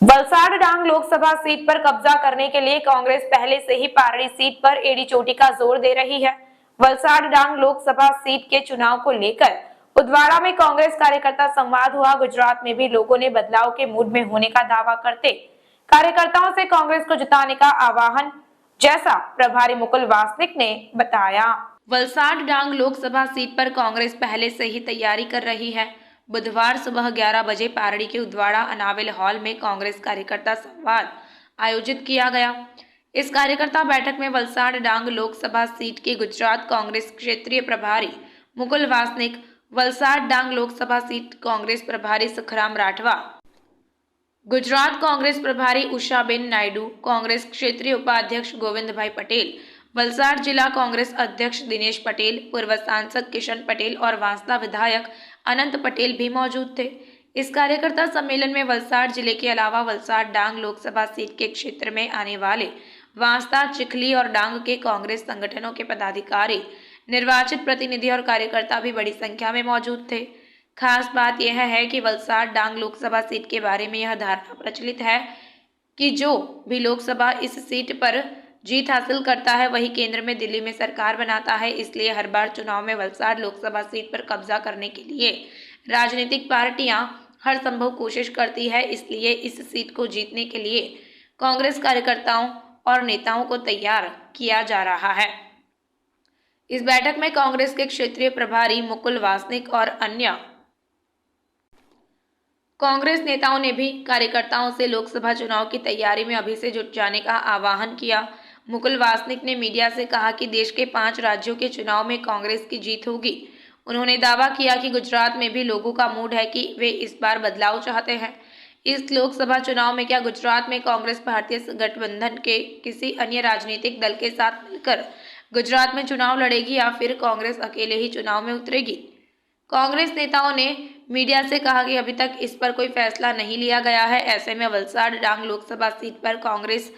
वलसाड डांग Lok Sabha seat पर कब्जा करने के लिए कांग्रेस पहले से ही पारड़ी सीट पर एड़ी चोटी का जोर दे रही है। वलसाड डांग लोकसभा सीट के चुनाव को लेकर उदवाड़ा में कांग्रेस कार्यकर्ता संवाद हुआ। गुजरात में भी लोगों ने बदलाव के मूड में होने का दावा करते कार्यकर्ताओं से कांग्रेस को जिताने का आह्वान, जैसा प्रभारी मुकुल वासनिक ने बताया। वलसाड डांग लोकसभा सीट पर कांग्रेस पहले से ही तैयारी कर रही है। बुधवार सुबह 11 बजे पारड़ी के उदवाड़ा अनाविल हॉल में कांग्रेस कार्यकर्ता संवाद आयोजित किया गया। इस कार्यकर्ता बैठक में वलसाड डांग लोकसभा सीट के गुजरात कांग्रेस क्षेत्रीय प्रभारी मुकुल वासनिक, वलसाड डांग लोकसभा सीट कांग्रेस प्रभारी सुखराम राठवा, गुजरात कांग्रेस प्रभारी उषाबेन नायडू, कांग्रेस क्षेत्रीय उपाध्यक्ष गोविंद भाई पटेल, वलसाड जिला कांग्रेस अध्यक्ष दिनेश पटेल, पूर्व सांसद किशन पटेल और वांसदा विधायक अनंत पटेल भी मौजूद थे। इस कार्यकर्ता सम्मेलन में वलसाड जिले के अलावा वलसाड डांग लोकसभा सीट के क्षेत्र में आने वाले वांसदा, चिखली और डांग के कांग्रेस संगठनों के पदाधिकारी, निर्वाचित प्रतिनिधि और कार्यकर्ता भी बड़ी संख्या में मौजूद थे। खास बात यह है कि वलसाड डांग लोकसभा सीट के बारे में यह धारणा प्रचलित है कि जो भी लोकसभा इस सीट पर जीत हासिल करता है वही केंद्र में दिल्ली में सरकार बनाता है। इसलिए हर बार चुनाव में वलसाड लोकसभा सीट पर कब्जा करने के लिए राजनीतिक पार्टियां हर संभव कोशिश करती है। इसलिए इस सीट को जीतने के लिए कांग्रेस कार्यकर्ताओं और नेताओं को तैयार किया जा रहा है। इस बैठक में कांग्रेस के क्षेत्रीय प्रभारी मुकुल वासनिक और अन्य कांग्रेस नेताओं ने भी कार्यकर्ताओं से लोकसभा चुनाव की तैयारी में अभी से जुट जाने का आह्वान किया। मुकुल वासनिक ने मीडिया से कहा कि देश के 5 राज्यों के चुनाव में कांग्रेस की जीत होगी। उन्होंने दावा किया कि गुजरात में भी लोगों का मूड है कि वे इस बार बदलाव चाहते हैं। इस लोकसभा चुनाव में क्या गुजरात में कांग्रेस भारतीय गठबंधन के किसी अन्य राजनीतिक दल के साथ मिलकर गुजरात में चुनाव लड़ेगी या फिर कांग्रेस अकेले ही चुनाव में उतरेगी? कांग्रेस नेताओं ने मीडिया से कहा कि अभी तक इस पर कोई फैसला नहीं लिया गया है। ऐसे में वलसाड डांग लोकसभा सीट पर कांग्रेस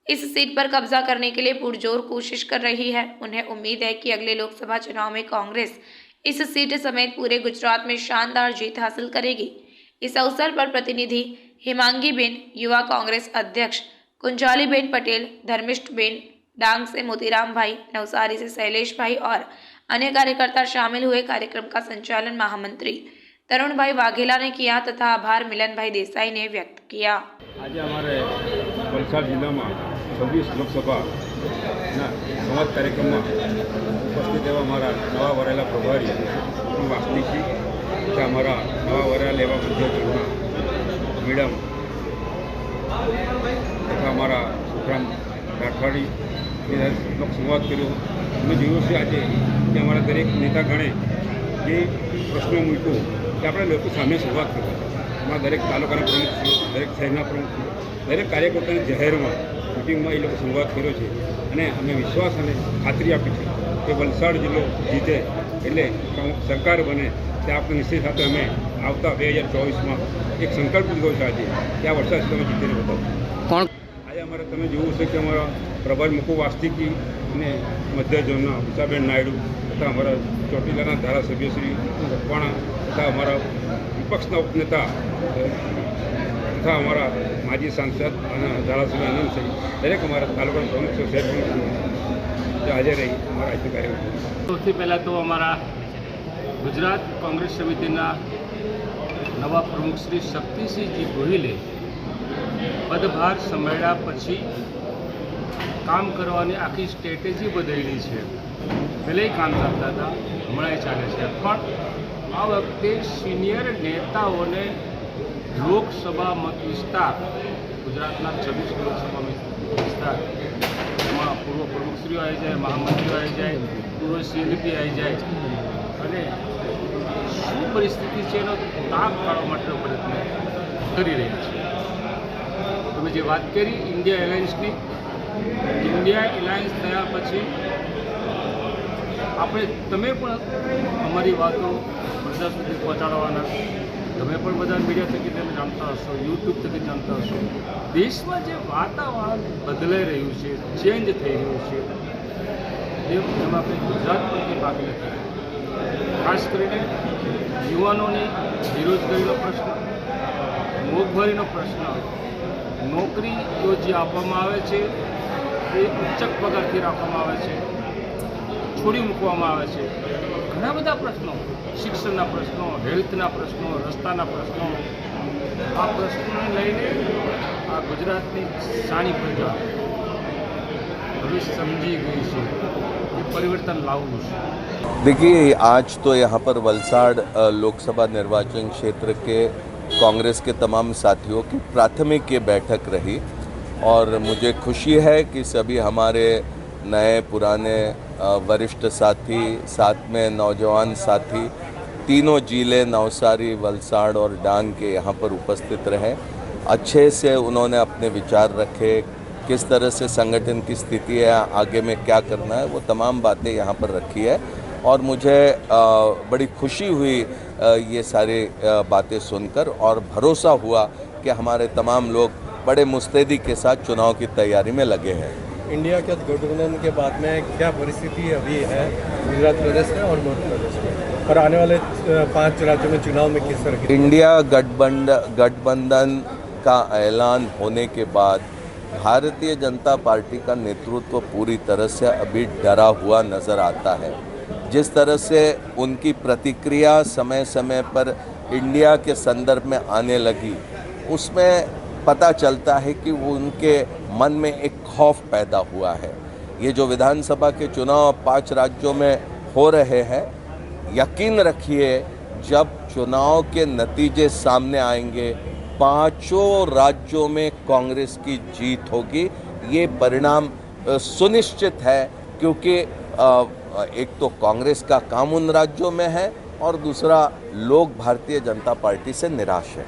इस सीट पर कब्जा करने के लिए पुरजोर कोशिश कर रही है। उन्हें उम्मीद है कि अगले लोकसभा चुनाव में कांग्रेस इस सीट समेत पूरे गुजरात में शानदार जीत हासिल करेगी। इस अवसर पर प्रतिनिधि हिमांगीबेन, युवा कांग्रेस अध्यक्ष कुंजालीबेन पटेल, धर्मिष्ठबेन डांग से मोतीराम भाई, नवसारी से शैलेश भाई और अन्य कार्यकर्ता शामिल हुए। कार्यक्रम का संचालन महामंत्री तरुण भाई वाघेला ने किया तथा आभार मिलन भाई देसाई ने व्यक्त किया। आज हमारे वलसाड जिला में 26 लोकसभा संवाद कार्यक्रम में उपस्थित एवं हमारा नवा वरेला प्रभारी वासनिक जी तथा हमारा नवा वरेला एवं मध्य मैडम तथा हमारा सुखराम राठवाड़ी संवाद करो। मैं जो से आज कि हमारा दरेक नेतागणे જે પ્રશ્નો મૂક્યો કે આપણે લોકો સામે સંવાદ કર્યો। એમાં દરેક તાલુકાના પ્રમુખ છે, દરેક શહેરના પ્રમુખ છે, દરેક કાર્યકર્તાને જાહેરમાં મિટિંગમાં એ લોકો સંવાદ કર્યો છે અને અમે વિશ્વાસ અને ખાતરી આપી છે કે વલસાડ જિલ્લો જીતે એટલે સરકાર બને તે આપણે નિશ્ચિત સાથે અમે આવતા 2024માં એક સંકલ્પ લીધો છે આજે કે આ વલસાડ તમે જીતીને બતાવો। કોણ આજે અમારે તમે જોવું છે કે અમારા પ્રભારી મુકુ વાસ્તિકી અને મધ્ય ઝોનના ઉષાબેન નાયડુ तथा हमारा ચોટીલાના धारासभ्य श्री मकवाणा तथा हमारा विपक्षना उपनेता तथा हमारा माजी सांसद धारासभ्य आनंद सिंह दरेक हमारा तालुका प्रमुख शहर प्रमुख हाजिर रही हमारा आज कार्यक्रम। સૌથી પહેલાં તો અમારા ગુજરાત કોંગ્રેસ સમિતિના નવા પ્રમુખ શ્રી શક્તિસિંહજી ગોહિલે પદભાર સંભાળ્યા પછી કામ કરવાની આખી સ્ટ્રેટેજી બદલી છે। પહેલે કામ ચાલતા હતા, હમણાં ચાલે છે, પણ આ વખતે સિનિયર નેતાઓને લોકસભા મત વિસ્તાર ગુજરાતના 26 લોકસભા વિસ્તાર એમાં પૂર્વ પ્રમુખશ્રીઓ આવી જાય, મહામંત્રીઓ આવી જાય, પૂર્વ સીએલપી આવી જાય અને શું પરિસ્થિતિ છે એનો તાગ કાઢવા માટેનો પ્રયત્ન કરી રહ્યા છે। તમે જે વાત કરી ઇન્ડિયા એલાયન્સની, ઇન્ડિયા એલાયન્સ થયા પછી આપણે તમે પણ અમારી વાતો પ્રજા સુધી પહોંચાડવાના, તમે પણ બધા મીડિયા થકી તમે જાણતા હશો, યુટ્યુબ થકી જાણતા હશો, દેશમાં જે વાતાવરણ બદલાઈ રહ્યું છે, ચેન્જ થઈ રહ્યું છે, એમાં કંઈ ગુજરાત પણ કંઈ બાકી નથી. ખાસ કરીને યુવાનોની બેરોજગારીનો પ્રશ્ન, મોંઘવારીનો પ્રશ્ન, નોકરીઓ જે આપવામાં આવે છે એ ઉચ્ચ પગારથી રાખવામાં આવે છે, છોડી મૂકવામાં આવે છે. ઘણા બધા પ્રશ્નો, શિક્ષણના પ્રશ્નો, હેલ્થના પ્રશ્નો, રસ્તાના પ્રશ્નો, આ પ્રશ્નોને લઈને આ ગુજરાતની સાની પ્રજા હવે સમજી ગઈ છે કે પરિવર્તન લાવવું છે. देखिए, आज तो यहाँ पर वलसाड़ लोकसभा निर्वाचन क्षेत्र के कांग्रेस के तमाम साथियों की प्राथमिक ये बैठक रही और मुझे खुशी है कि सभी हमारे नए पुराने वरिष्ठ साथी, साथ में नौजवान साथी, तीनों जिले नवसारी, वलसाड़ और डांग के यहाँ पर उपस्थित रहे. अच्छे से उन्होंने अपने विचार रखे, किस तरह से संगठन की स्थिति है, आगे में क्या करना है, वो तमाम बातें यहाँ पर रखी है. और मुझे बड़ी खुशी हुई ये सारी बातें सुनकर और भरोसा हुआ कि हमारे तमाम लोग बड़े मुस्तैदी के साथ चुनाव की तैयारी में लगे हैं. इंडिया के गठबंधन के बाद में क्या परिस्थिति अभी है गुजरात प्रदेश में और मध्य प्रदेश में, और आने वाले 5 राज्यों में चुनाव में किस तरह की? इंडिया गठबंधन का ऐलान होने के बाद भारतीय जनता पार्टी का नेतृत्व पूरी तरह से अभी डरा हुआ नज़र आता है. जिस तरह से उनकी प्रतिक्रिया समय समय पर इंडिया के संदर्भ में आने लगी, उसमें पता चलता है कि वो उनके मन में एक खौफ पैदा हुआ है. ये जो विधानसभा के चुनाव 5 राज्यों में हो रहे हैं, यकीन रखिए जब चुनाव के नतीजे सामने आएंगे 5 राज्यों में कांग्रेस की जीत होगी. ये परिणाम सुनिश्चित है, क्योंकि एक तो कांग्रेस का काम उन राज्यों में है और दूसरा लोग भारतीय जनता पार्टी से निराश है.